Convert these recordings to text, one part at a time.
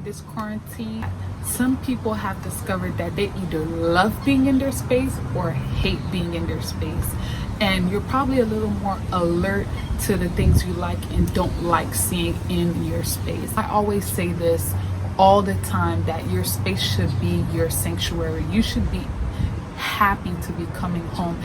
this quarantine. Some people have discovered that they either love being in their space or hate being in their space. And you're probably a little more alert to the things you like and don't like seeing in your space. I always say this all the time, that your space should be your sanctuary. You should be happy to be coming home.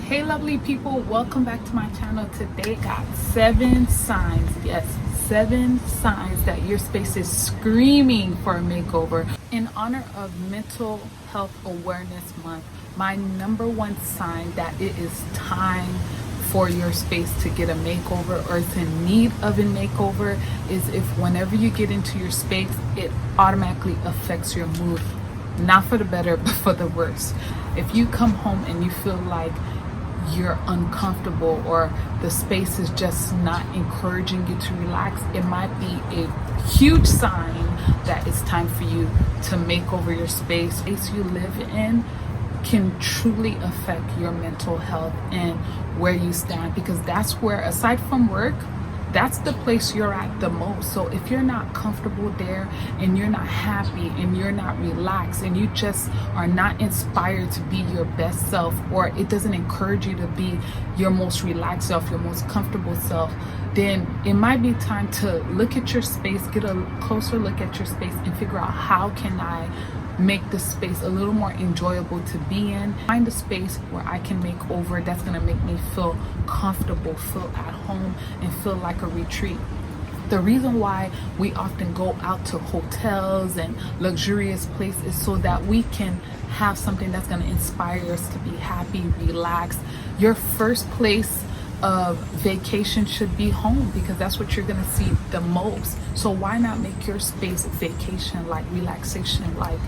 Hey lovely people, welcome back to my channel. Today got 7 signs, yes, 7 signs that your space is screaming for a makeover. In honor of Mental Health Awareness Month, my #1 sign that it is time for your space to get a makeover or it's in need of a makeover is if whenever you get into your space, it automatically affects your mood. Not for the better, but for the worse. If you come home and you feel like you're uncomfortable or the space is just not encouraging you to relax, it might be a huge sign that it's time for you to make over your space. The space you live in can truly affect your mental health and where you stand, because that's where, aside from work, that's the place you're at the most. So if you're not comfortable there and you're not happy and you're not relaxed and you just are not inspired to be your best self, or it doesn't encourage you to be your most relaxed self, your most comfortable self, then it might be time to look at your space, get a closer look at your space and figure out, how can I make the space a little more enjoyable to be in? Find a space where I can make over that's going to make me feel comfortable, feel at home, and feel like a retreat. The reason why we often go out to hotels and luxurious places is so that we can have something that's going to inspire us to be happy, relaxed. Your first place of vacation should be home, because that's what you're going to see the most. So why not make your space vacation, like relaxation, like,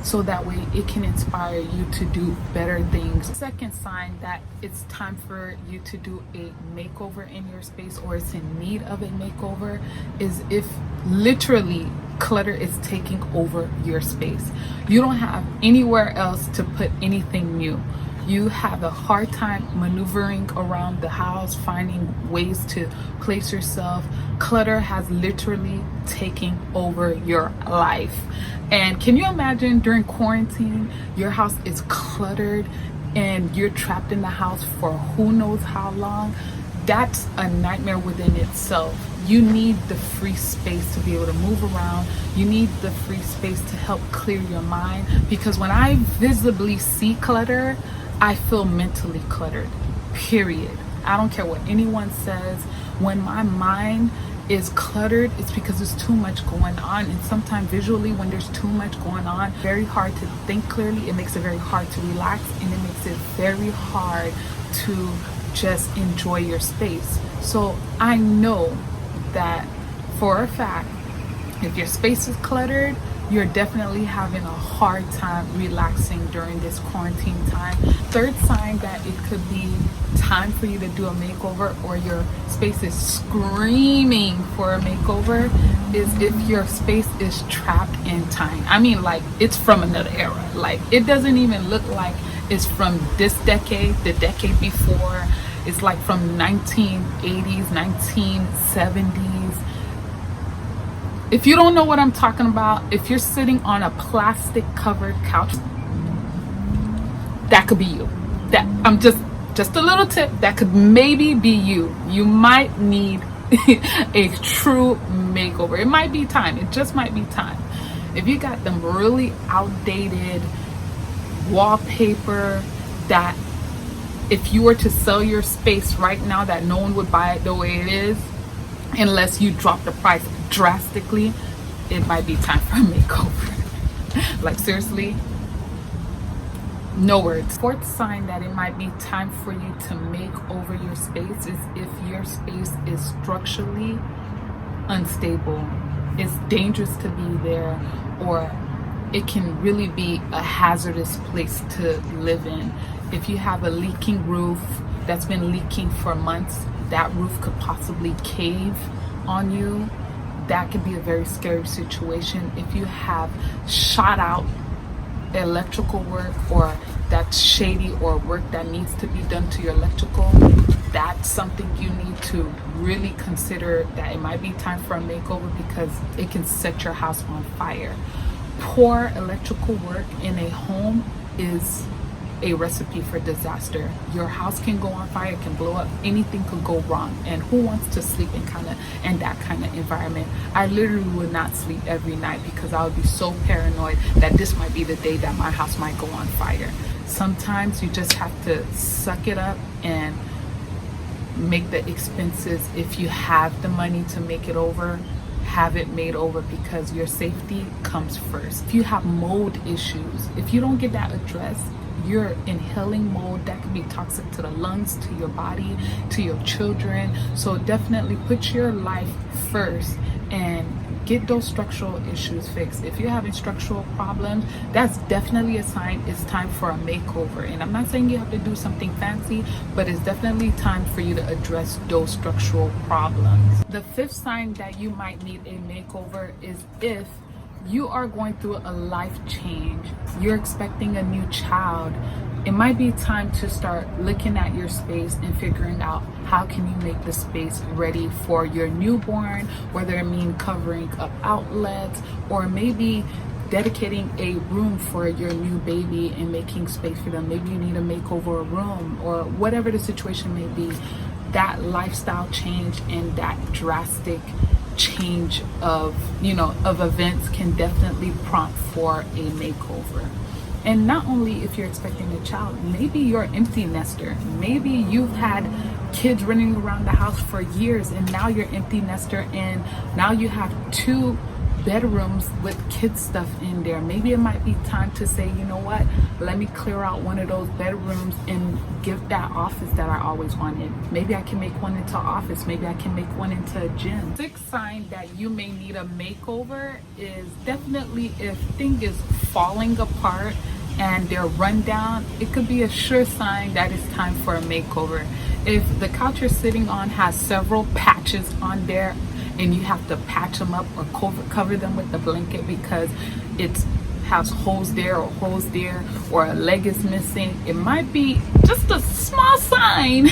so that way it can inspire you to do better things. Second sign that it's time for you to do a makeover in your space, or it's in need of a makeover, is if literally clutter is taking over your space. You don't have anywhere else to put anything new. You have a hard time maneuvering around the house, finding ways to place yourself. Clutter has literally taken over your life. And can you imagine during quarantine, your house is cluttered and you're trapped in the house for who knows how long? That's a nightmare within itself. You need the free space to be able to move around. You need the free space to help clear your mind, because when I visibly see clutter, I feel mentally cluttered, period. I don't care what anyone says. When my mind is cluttered, it's because there's too much going on. And sometimes visually, when there's too much going on, very hard to think clearly. It makes it very hard to relax, and it makes it very hard to just enjoy your space. So I know that for a fact, if your space is cluttered, you're definitely having a hard time relaxing during this quarantine time. Third sign that it could be time for you to do a makeover, or your space is screaming for a makeover, is if your space is trapped in time. I mean, like, it's from another era. Like, it doesn't even look like it's from this decade, the decade before. It's like from 1980s, 1970s. If you don't know what I'm talking about, if you're sitting on a plastic covered couch, that could be you. That I'm just a little tip, that could maybe be you. You might need a true makeover. It might be time. It just might be time. If you got them really outdated wallpaper that if you were to sell your space right now, that no one would buy it the way it is unless you drop the price drastically, it might be time for a makeover. Like, seriously, no words. Fourth sign that it might be time for you to make over your space is if your space is structurally unstable. It's dangerous to be there, or it can really be a hazardous place to live in. If you have a leaking roof that's been leaking for months, that roof could possibly cave on you. That could be a very scary situation. If you have shot out electrical work or that's shady or work that needs to be done to your electrical, that's something you need to really consider, that it might be time for a makeover because it can set your house on fire. Poor electrical work in a home is a recipe for disaster. Your house can go on fire, it can blow up, anything could go wrong. And who wants to sleep in that kind of environment? I literally would not sleep every night because I would be so paranoid that this might be the day that my house might go on fire. Sometimes you just have to suck it up and make the expenses. If you have the money to make it over, have it made over, because your safety comes first. If you have mold issues, if you don't get that addressed, you're inhaling mold that can be toxic to the lungs, to your body, to your children. So definitely put your life first and get those structural issues fixed. If you're having structural problems, that's definitely a sign it's time for a makeover. And I'm not saying you have to do something fancy, but it's definitely time for you to address those structural problems. The fifth sign that you might need a makeover is if you are going through a life change, you're expecting a new child, it might be time to start looking at your space and figuring out how can you make the space ready for your newborn, whether it means covering up outlets or maybe dedicating a room for your new baby and making space for them. Maybe you need to make over a room or whatever the situation may be. That lifestyle change and that drastic change of events can definitely prompt for a makeover. And not only if you're expecting a child, maybe you're an empty nester. Maybe you've had kids running around the house for years and now you're empty nester and now you have 2 bedrooms with kids stuff in there. Maybe it might be time to say, you know what, let me clear out one of those bedrooms and give that office that I always wanted. Maybe I can make one into an office. Maybe I can make one into a gym. Sixth sign that you may need a makeover is definitely if things is falling apart and they're run down. It could be a sure sign that it's time for a makeover. If the couch you're sitting on has several patches on there and you have to patch them up or cover them with the blanket because it has holes there or holes there or a leg is missing, it might be just a small sign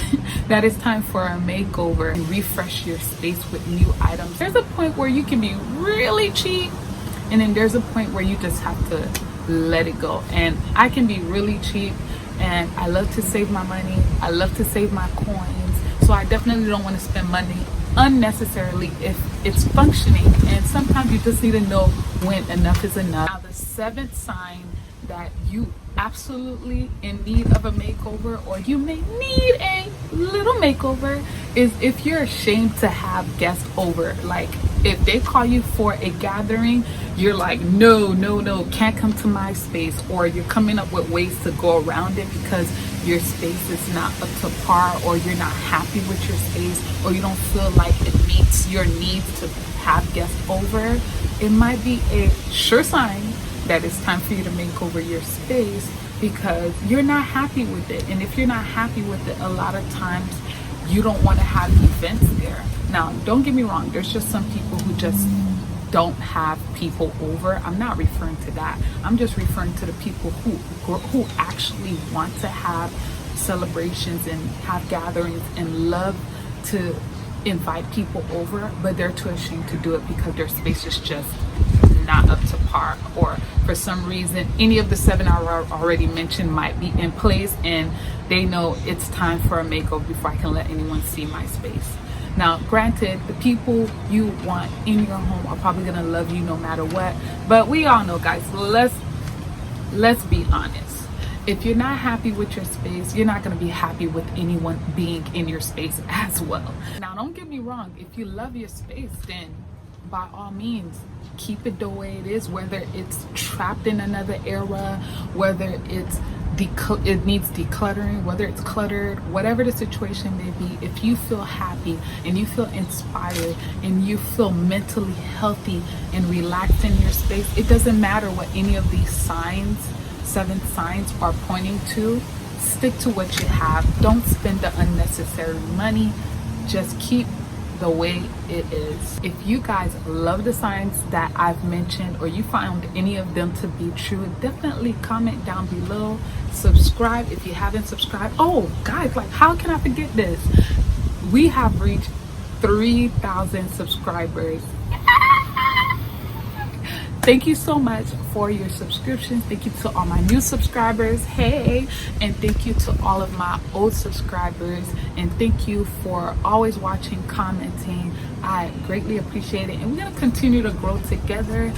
that it's time for a makeover and refresh your space with new items. There's a point where you can be really cheap and then there's a point where you just have to let it go. And I can be really cheap and I love to save my money. I love to save my coins. So I definitely don't want to spend money unnecessarily if it's functioning. And sometimes you just need to know when enough is enough. Now the seventh sign that you absolutely in need of a makeover, or you may need a little makeover, is if you're ashamed to have guests over. Like if they call you for a gathering, you're like, no, can't come to my space, or you're coming up with ways to go around it because your space is not up to par, or you're not happy with your space, or you don't feel like it meets your needs to have guests over. It might be a sure sign that it's time for you to make over your space because you're not happy with it. And if you're not happy with it, a lot of times you don't want to have events there. Now, don't get me wrong, there's just some people who just don't have people over. I'm not referring to that. I'm just referring to the people who actually want to have celebrations and have gatherings and love to invite people over, but they're too ashamed to do it because their space is just not up to par, or for some reason any of the 7 I already mentioned might be in place and they know it's time for a makeover before I can let anyone see my space. Now granted, the people you want in your home are probably gonna love you no matter what, but we all know, guys, let's be honest. If you're not happy with your space, you're not going to be happy with anyone being in your space as well. Now, don't get me wrong. If you love your space, then by all means, keep it the way it is, whether it's trapped in another era, whether it needs decluttering, whether it's cluttered, whatever the situation may be. If you feel happy and you feel inspired and you feel mentally healthy and relaxed in your space, it doesn't matter what any of these 7 signs are pointing to. Stick to what you have. Don't spend the unnecessary money. Just keep the way it is. If you guys love the signs that I've mentioned, or you found any of them to be true, definitely comment down below. Subscribe if you haven't subscribed. Oh guys, like, how can I forget this? We have reached 3,000 subscribers. Thank you so much for your subscriptions. Thank you to all my new subscribers. Hey, and thank you to all of my old subscribers. And thank you for always watching, commenting. I greatly appreciate it. And we're going to continue to grow together.